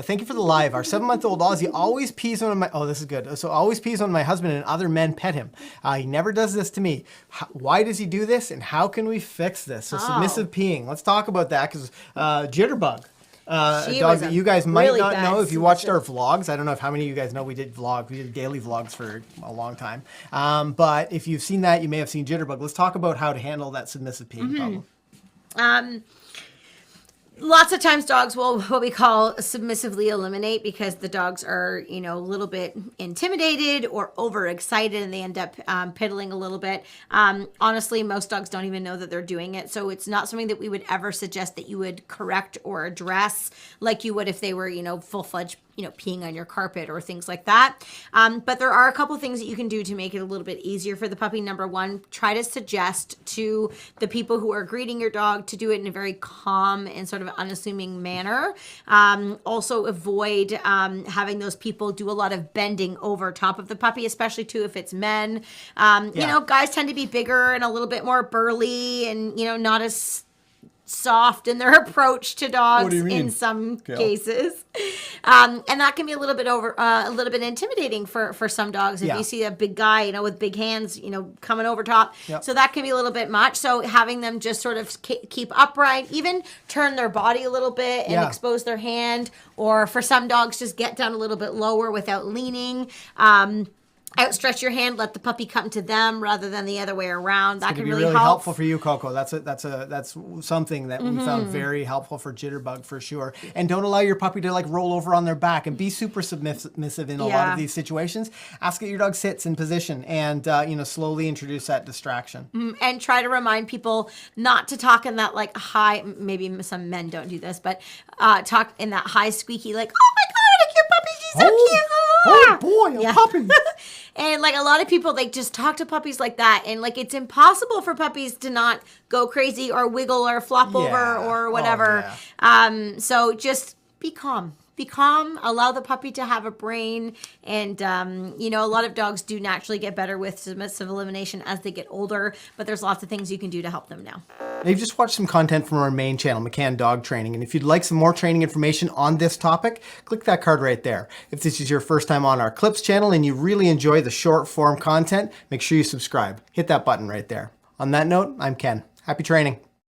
Thank you for the live. Our 7-month-old Aussie always pees on my, oh, this is good. So always pees on my husband and other men pet him. He never does this to me. Why does he do this? And how can we fix this? So submissive peeing. Let's talk about that because Jitterbug. A dog that you guys might really not know if you watched our vlogs. I don't know if how many of you guys know we did vlogs. We did daily vlogs for a long time. But if you've seen that, you may have seen Jitterbug. Let's talk about how to handle that submissive peeing problem. Lots of times dogs will what we call submissively eliminate because the dogs are, you know, a little bit intimidated or overexcited and they end up piddling a little bit. Honestly, most dogs don't even know that they're doing it. So it's not something that we would ever suggest that you would correct or address like you would if they were, you know, full-fledged, you know, peeing on your carpet or things like that. But there are a couple things that you can do to make it a little bit easier for the puppy. Number one, try to suggest to the people who are greeting your dog to do it in a very calm and sort of unassuming manner. Also avoid having those people do a lot of bending over top of the puppy, especially too if it's men. You know, guys tend to be bigger and a little bit more burly and, you know, not as soft in their approach to dogs in some cases. And that can be a little bit intimidating for some dogs. If you see a big guy, you know, with big hands, you know, coming over top. So that can be a little bit much. So having them just sort of keep upright, even turn their body a little bit and expose their hand, or for some dogs, just get down a little bit lower without leaning. Outstretch your hand, let the puppy come to them rather than the other way around. That can really help. Helpful for you, Coco. That's something that we found very helpful for Jitterbug for sure. And don't allow your puppy to like roll over on their back and be super submissive in a lot of these situations. Ask that your dog sits in position and you know, slowly introduce that distraction. And try to remind people not to talk in that like high. Maybe some men don't do this, but talk in that high squeaky like, oh my god, a cute puppy, she's so cute. Oh boy, a puppy. And like a lot of people, they just talk to puppies like that. And like, it's impossible for puppies to not go crazy or wiggle or flop over or whatever. So just be calm. Be calm, allow the puppy to have a brain. And, you know, a lot of dogs do naturally get better with submissive elimination as they get older, but there's lots of things you can do to help them now. Now you've just watched some content from our main channel, McCann Dog Training. And if you'd like some more training information on this topic, click that card right there. If this is your first time on our Clips channel and you really enjoy the short form content, make sure you subscribe. Hit that button right there. On that note, I'm Ken. Happy training.